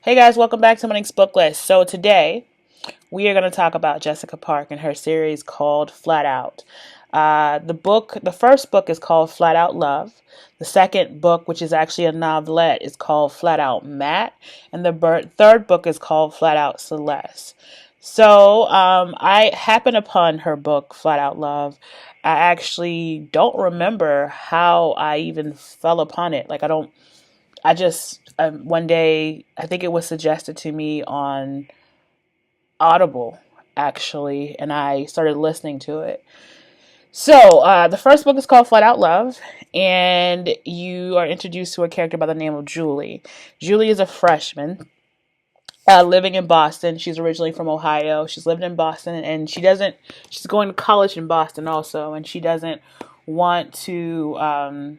Hey guys, welcome back to my next book list. So today we are going to talk about Jessica Park and her series called Flat Out. The first book is called Flat Out Love. The second book, which is actually a novelette, is called Flat Out Matt, and the third book is called Flat Out Celeste. I happened upon her book Flat Out Love. I actually don't remember how I even fell upon it. I just one day, I think it was suggested to me on Audible, actually, and I started listening to it. The first book is called Flat Out Love, and you are introduced to a character by the name of Julie. Julie is a freshman living in Boston. She's originally from Ohio. She's lived in Boston, and she's going to college in Boston also, and she doesn't want to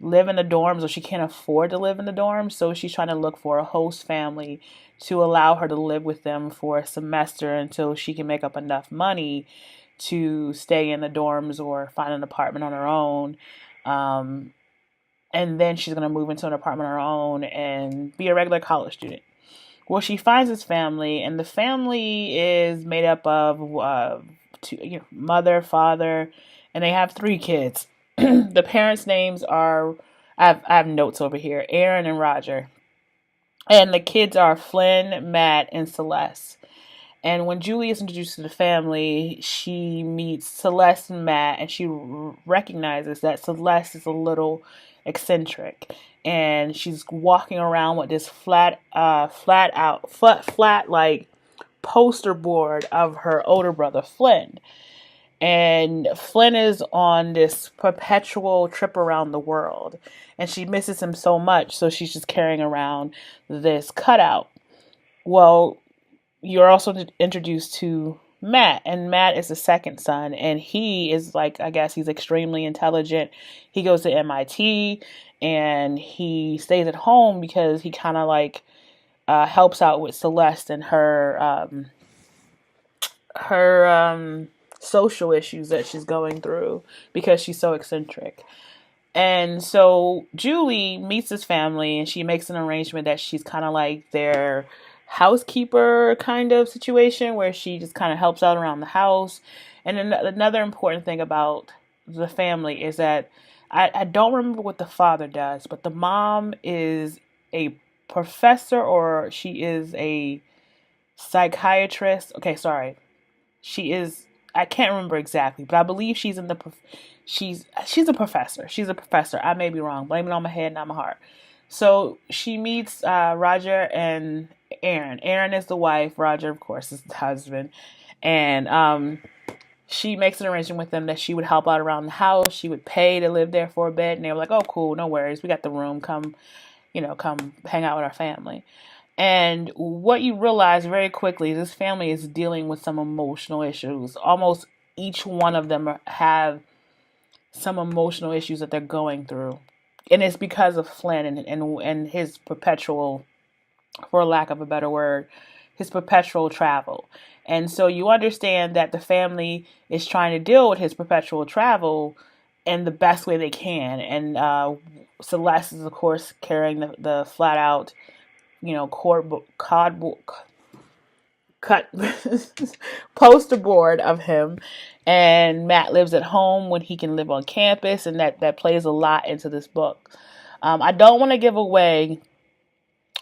live in the dorms, or she can't afford to live in the dorms, so she's trying to look for a host family to allow her to live with them for a semester until she can make up enough money to stay in the dorms or find an apartment on her own. And then she's going to move into an apartment on her own and be a regular college student. Well, she finds this family, and the family is made up of mother, father, and they have 3 kids. The parents' names are, I have notes over here, Aaron and Roger. And the kids are Flynn, Matt, and Celeste. And when Julie is introduced to the family, she meets Celeste and Matt, and she recognizes that Celeste is a little eccentric, and she's walking around with this flat like poster board of her older brother Flynn. And Flynn is on this perpetual trip around the world, and she misses him so much, so she's just carrying around this cutout. Well, you're also introduced to Matt, and Matt is the second son, and he is I guess he's extremely intelligent. He goes to MIT, and he stays at home because he kind of helps out with Celeste and her social issues that she's going through because she's so eccentric. And so Julie meets this family, and she makes an arrangement that she's kind of like their housekeeper kind of situation, where she just kind of helps out around the house. And then another important thing about the family is that I don't remember what the father does, but the mom is a professor, or she is a psychiatrist. Okay, sorry. She is, I can't remember exactly, but I believe she's a professor. She's a professor. I may be wrong. Blame it on my head, not my heart. So she meets Roger and Aaron. Aaron is the wife. Roger, of course, is the husband. And she makes an arrangement with them that she would help out around the house. She would pay to live there for a bit. And they were like, oh, cool, no worries. We got the room. Come hang out with our family. And what you realize very quickly, this family is dealing with some emotional issues. Almost each one of them have some emotional issues that they're going through. And it's because of Flynn and his perpetual, for lack of a better word, his perpetual travel. And so you understand that the family is trying to deal with his perpetual travel in the best way they can. And Celeste is, of course, carrying the flat out, cardboard cut poster board of him. And Matt lives at home when he can live on campus, and that plays a lot into this book. I don't want to give away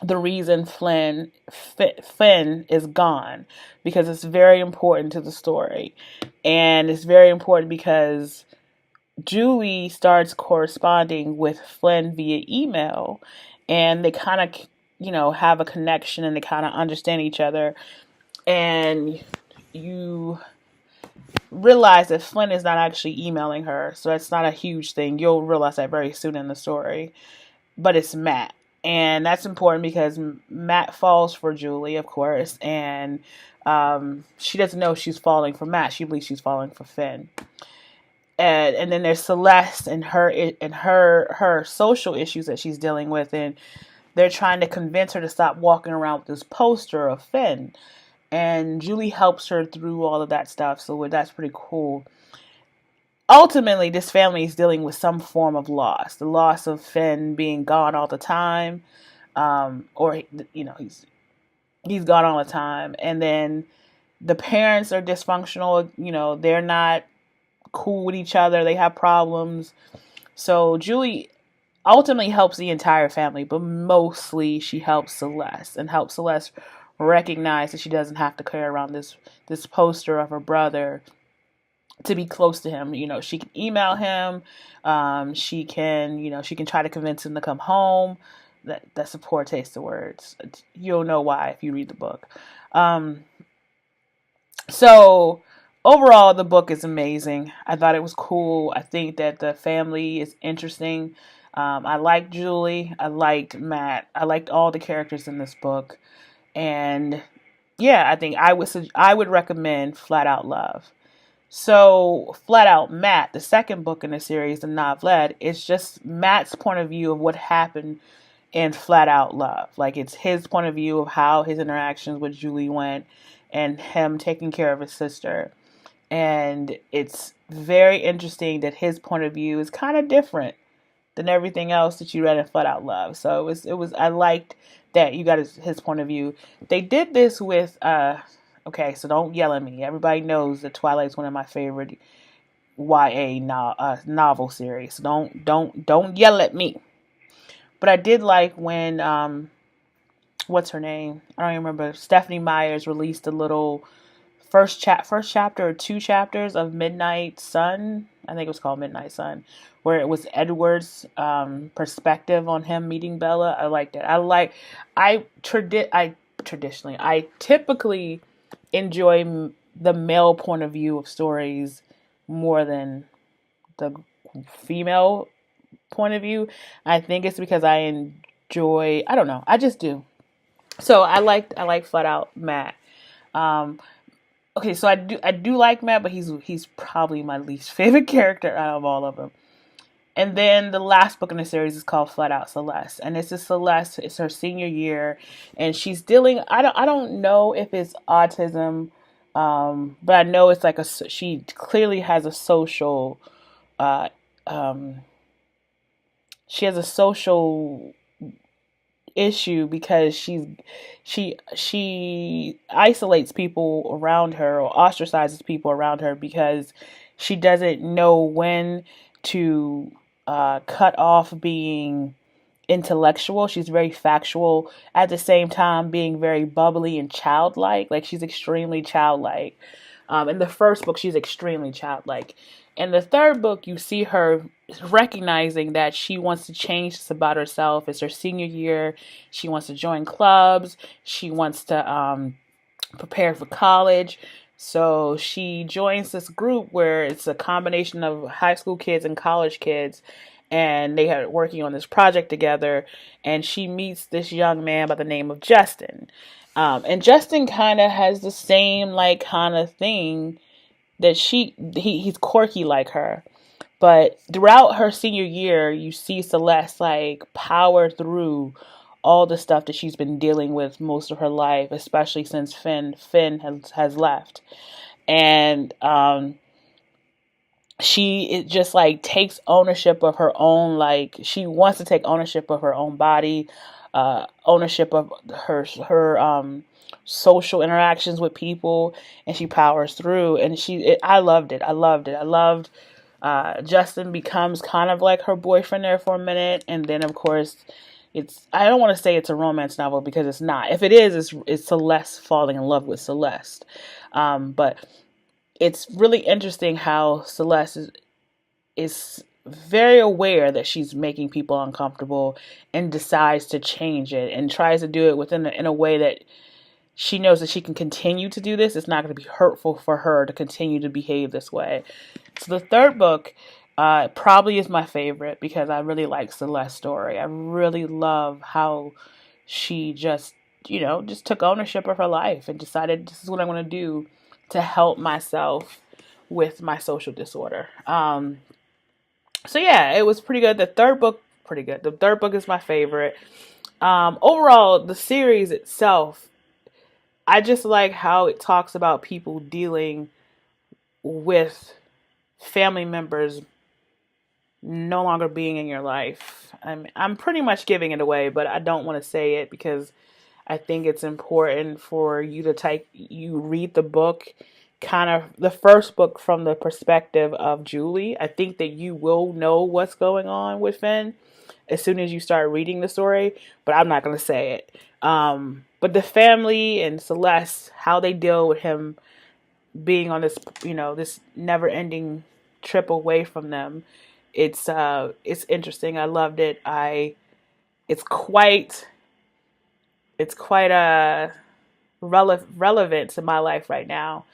the reason Finn is gone, because it's very important to the story. And it's very important because Julie starts corresponding with Flynn via email, and they kind of, have a connection, and they kind of understand each other. And you realize that Flynn is not actually emailing her, so that's not a huge thing. You'll realize that very soon in the story. But it's Matt. And that's important because Matt falls for Julie, of course, and she doesn't know she's falling for Matt. She believes she's falling for Finn. And then there's Celeste and her social issues that she's dealing with, and they're trying to convince her to stop walking around with this poster of Finn. And Julie helps her through all of that stuff, so that's pretty cool. Ultimately, this family is dealing with some form of loss. The loss of Finn being gone all the time, or he's he's gone all the time. And then the parents are dysfunctional. They're not cool with each other. They have problems. So Julie ultimately helps the entire family, but mostly she helps Celeste and helps Celeste recognize that she doesn't have to carry around this poster of her brother to be close to him. She can email him. She can try to convince him to come home. That's a poor taste of words. You'll know why if you read the book. So overall, the book is amazing. I thought it was cool. I think that the family is interesting. I liked Julie. I liked Matt. I liked all the characters in this book. And yeah, I think I would recommend Flat Out Love. So Flat Out Matt, the second book in the series, the novelette, is just Matt's point of view of what happened in Flat Out Love. Like, it's his point of view of how his interactions with Julie went and him taking care of his sister. And it's very interesting that his point of view is kind of different than everything else that you read in Flat Out Love. So it was I liked that you got his point of view. They did this with okay, so don't yell at me. Everybody knows that Twilight's one of my favorite YA novel series. So don't yell at me. But I did like when what's her name? I don't even remember. Stephanie Myers released a little first chapter or 2 chapters of Midnight Sun. I think it was called Midnight Sun, where it was Edward's perspective on him meeting Bella. I liked it. I typically enjoy the male point of view of stories more than the female point of view. I think it's because I enjoy, I don't know, I just do. So I like Flat Out Matt. Okay, so I do like Matt, but he's probably my least favorite character out of all of them. And then the last book in the series is called Flat Out Celeste, and this is Celeste. It's her senior year, and she's dealing. I don't know if it's autism, but I know it's like she clearly has a social. She has a social issue because she isolates people around her or ostracizes people around her because she doesn't know when to cut off being intellectual. She's very factual at the same time being very bubbly and childlike. Like, she's extremely childlike. In the first book, she's extremely childlike. In the third book, you see her recognizing that she wants to change this about herself. It's her senior year. She wants to join clubs. She wants to prepare for college. So she joins this group where it's a combination of high school kids and college kids. And they are working on this project together. And she meets this young man by the name of Justin. And Justin kind of has the same kind of thing that he's quirky like her. But throughout her senior year, you see Celeste power through all the stuff that she's been dealing with most of her life, especially since Finn has left. And she just takes ownership of her own, she wants to take ownership of her own body, ownership of her social interactions with people, and she powers through. And I loved it. I loved Justin becomes kind of like her boyfriend there for a minute, and then of course I don't want to say it's a romance novel because it's not. If it is, it's Celeste falling in love with Celeste. But it's really interesting how Celeste is very aware that she's making people uncomfortable and decides to change it and tries to do it in a way that she knows that she can continue to do this. It's not going to be hurtful for her to continue to behave this way. So the third book probably is my favorite because I really like Celeste's story. I really love how she just took ownership of her life and decided this is what I'm going to do to help myself with my social disorder. So yeah, it was pretty good. The third book, pretty good. The third book is my favorite. Overall, the series itself, I just like how it talks about people dealing with family members no longer being in your life. I'm pretty much giving it away, but I don't want to say it because I think it's important for you to read the book, kind of the first book from the perspective of Julie. I think that you will know what's going on with Finn as soon as you start reading the story, but I'm not going to say it. But the family and Celeste, how they deal with him being on this, this never-ending trip away from them, it's interesting. I loved it. It's quite relevant to my life right now.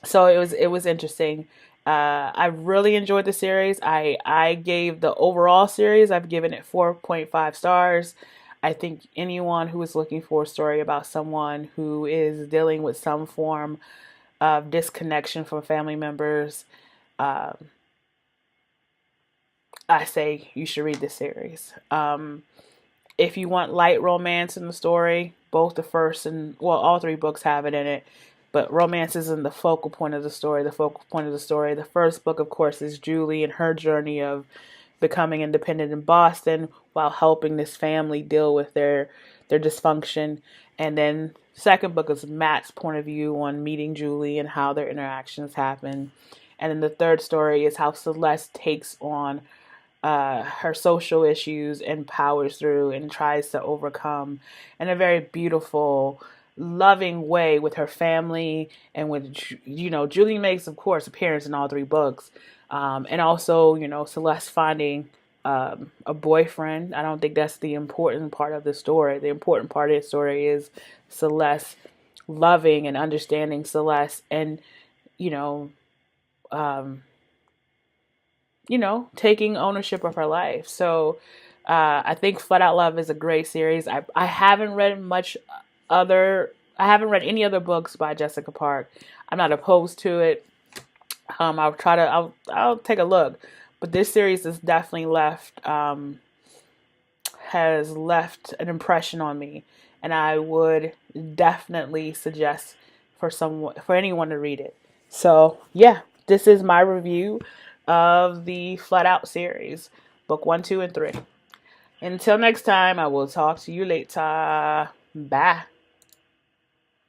So it was interesting. I really enjoyed the series. I gave the overall series, I've given it 4.5 stars. I think anyone who is looking for a story about someone who is dealing with some form of disconnection from family members, I say you should read this series. If you want light romance in the story, both the first and, well, all three books have it in it, but romance isn't the focal point of the story. The first book, of course, is Julie and her journey of becoming independent in Boston while helping this family deal with their dysfunction. And then second book is Matt's point of view on meeting Julie and how their interactions happen. And then the third story is how Celeste takes on her social issues and powers through and tries to overcome in a very beautiful, loving way with her family and with, Julie makes, of course, appearance in all three books. And also, Celeste finding a boyfriend. I don't think that's the important part of the story. The important part of the story is Celeste loving and understanding Celeste and, taking ownership of her life. So I think Flat Out Love is a great series. I haven't read any other books by Jessica Park. I'm not opposed to it. I'll take a look. But this series has definitely has left an impression on me. And I would definitely suggest for anyone to read it. So yeah, this is my review of the Flat Out series, book 1, 2, and 3. Until next time, I will talk to you later. Bye.